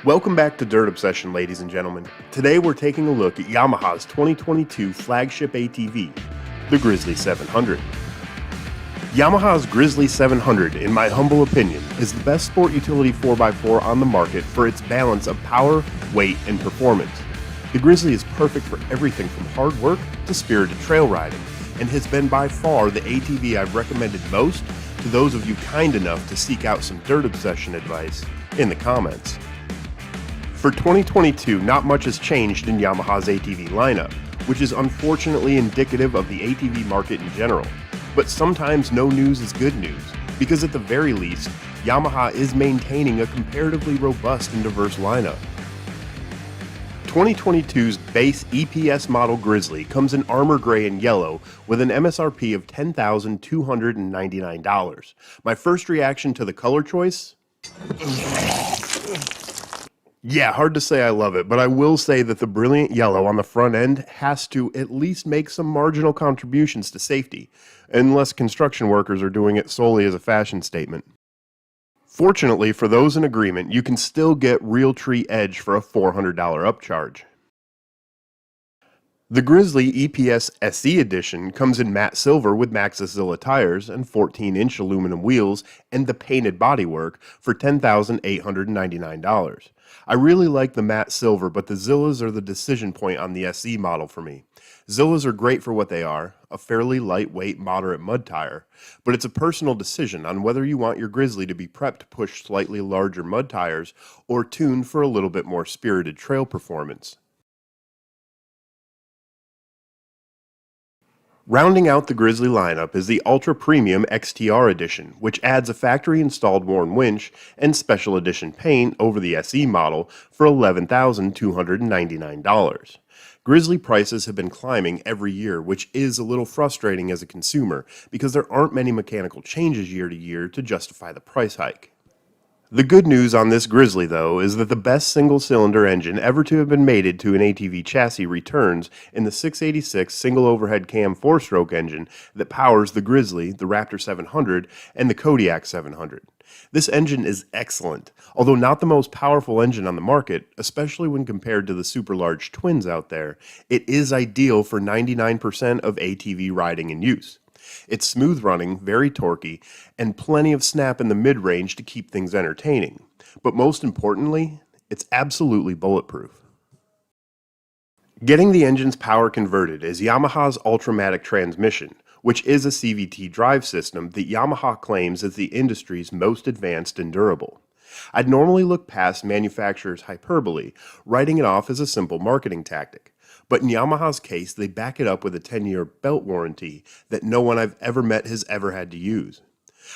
Welcome back to Dirt Obsession, ladies and gentlemen. Today we're taking a look at Yamaha's 2022 flagship ATV, the Grizzly 700. Yamaha's Grizzly 700, in my humble opinion, is the best sport utility 4x4 on the market for its balance of power, weight, and performance. The Grizzly is perfect for everything from hard work to spirited trail riding, and has been by far the ATV I've recommended most to those of you kind enough to seek out some Dirt Obsession advice in the comments. For 2022, not much has changed in Yamaha's ATV lineup, which is unfortunately indicative of the ATV market in general. But sometimes no news is good news, because at the very least, Yamaha is maintaining a comparatively robust and diverse lineup. 2022's base EPS model Grizzly comes in armor gray and yellow with an MSRP of $10,299. My first reaction to the color choice? Yeah, hard to say I love it, but I will say that the brilliant yellow on the front end has to at least make some marginal contributions to safety, unless construction workers are doing it solely as a fashion statement. Fortunately, for those in agreement, you can still get Realtree Edge for a $400 upcharge. The Grizzly EPS SE Edition comes in matte silver with Maxxis Zilla tires and 14-inch aluminum wheels and the painted bodywork for $10,899. I really like the matte silver, but the Zillas are the decision point on the SE model for me. Zillas are great for what they are, a fairly lightweight, moderate mud tire, but it's a personal decision on whether you want your Grizzly to be prepped to push slightly larger mud tires or tuned for a little bit more spirited trail performance. Rounding out the Grizzly lineup is the Ultra Premium XTR Edition, which adds a factory-installed Warn winch and special edition paint over the SE model for $11,299. Grizzly prices have been climbing every year, which is a little frustrating as a consumer because there aren't many mechanical changes year to year to justify the price hike. The good news on this Grizzly, though, is that the best single-cylinder engine ever to have been mated to an ATV chassis returns in the 686 single overhead cam 4-stroke engine that powers the Grizzly, the Raptor 700, and the Kodiak 700. This engine is excellent, although not the most powerful engine on the market, especially when compared to the super large twins out there. It is ideal for 99% of ATV riding and use. It's smooth running, very torquey, and plenty of snap in the mid-range to keep things entertaining. But most importantly, it's absolutely bulletproof. Getting the engine's power converted is Yamaha's Ultramatic transmission, which is a CVT drive system that Yamaha claims is the industry's most advanced and durable. I'd normally look past manufacturers' hyperbole, writing it off as a simple marketing tactic. But in Yamaha's case, they back it up with a 10-year belt warranty that no one I've ever met has ever had to use.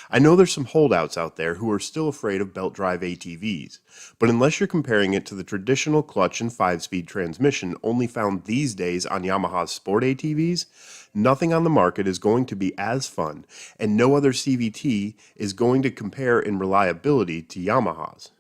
I know there's some holdouts out there who are still afraid of belt drive ATVs, but unless you're comparing it to the traditional clutch and 5-speed transmission only found these days on Yamaha's sport ATVs, nothing on the market is going to be as fun, and no other CVT is going to compare in reliability to Yamaha's.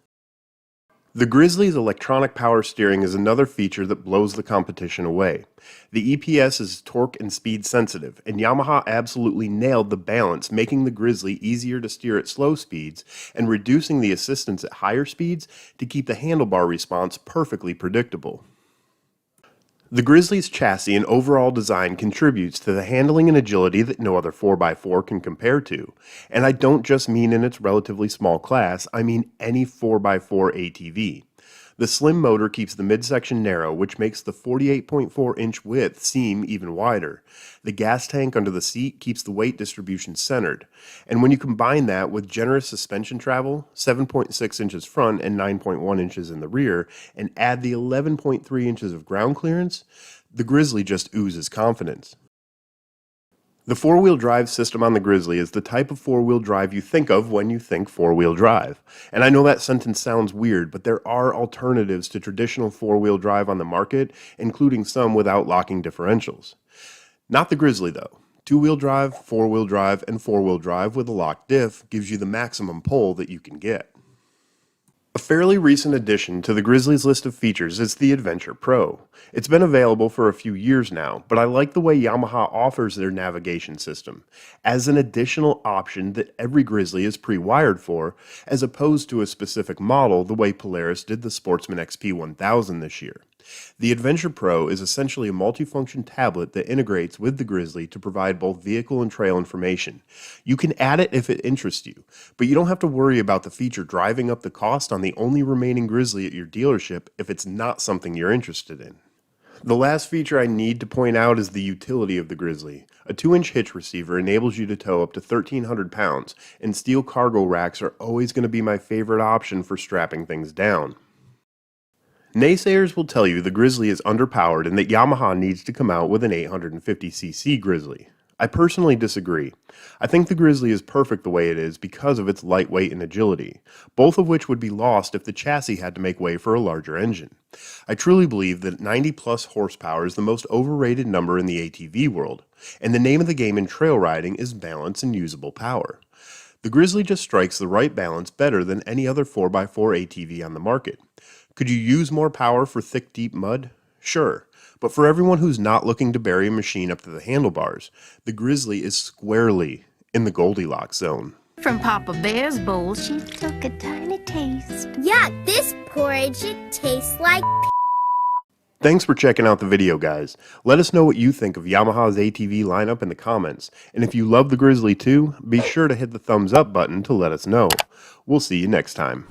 The Grizzly's electronic power steering is another feature that blows the competition away. The EPS is torque and speed sensitive, and Yamaha absolutely nailed the balance, making the Grizzly easier to steer at slow speeds and reducing the assistance at higher speeds to keep the handlebar response perfectly predictable. The Grizzly's chassis and overall design contributes to the handling and agility that no other 4x4 can compare to, and I don't just mean in its relatively small class, I mean any 4x4 ATV. The slim motor keeps the midsection narrow, which makes the 48.4-inch width seem even wider. The gas tank under the seat keeps the weight distribution centered, and when you combine that with generous suspension travel, 7.6 inches front and 9.1 inches in the rear, and add the 11.3 inches of ground clearance, the Grizzly just oozes confidence. The four-wheel drive system on the Grizzly is the type of four-wheel drive you think of when you think four-wheel drive. And I know that sentence sounds weird, but there are alternatives to traditional four-wheel drive on the market, including some without locking differentials. Not the Grizzly though. Two-wheel drive, four-wheel drive, and four-wheel drive with a locked diff gives you the maximum pull that you can get. A A fairly recent addition to the Grizzly's list of features is the Adventure Pro. It's been available for a few years now, but I like the way Yamaha offers their navigation system as an additional option that every Grizzly is pre-wired for, as opposed to a specific model the way Polaris did the Sportsman XP1000 this year. The Adventure Pro is essentially a multifunction tablet that integrates with the Grizzly to provide both vehicle and trail information. You can add it if it interests you, but you don't have to worry about the feature driving up the cost on the only remaining Grizzly at your dealership if it's not something you're interested in. The last feature I need to point out is the utility of the Grizzly. A 2-inch hitch receiver enables you to tow up to 1,300 pounds, and steel cargo racks are always going to be my favorite option for strapping things down. Naysayers will tell you the Grizzly is underpowered and that Yamaha needs to come out with an 850cc Grizzly. I personally disagree. I think the Grizzly is perfect the way it is because of its lightweight and agility, both of which would be lost if the chassis had to make way for a larger engine. I truly believe that 90 plus horsepower is the most overrated number in the ATV world, and the name of the game in trail riding is balance and usable power. The Grizzly just strikes the right balance better than any other 4x4 ATV on the market. Could you use more power for thick, deep mud? Sure, but for everyone who's not looking to bury a machine up to the handlebars, the Grizzly is squarely in the Goldilocks zone. From Papa Bear's bowl, she took a tiny taste. Yuck, this porridge, it tastes like Thanks for checking out the video, guys. Let us know what you think of Yamaha's ATV lineup in the comments, and if you love the Grizzly too, be sure to hit the thumbs up button to let us know. We'll see you next time.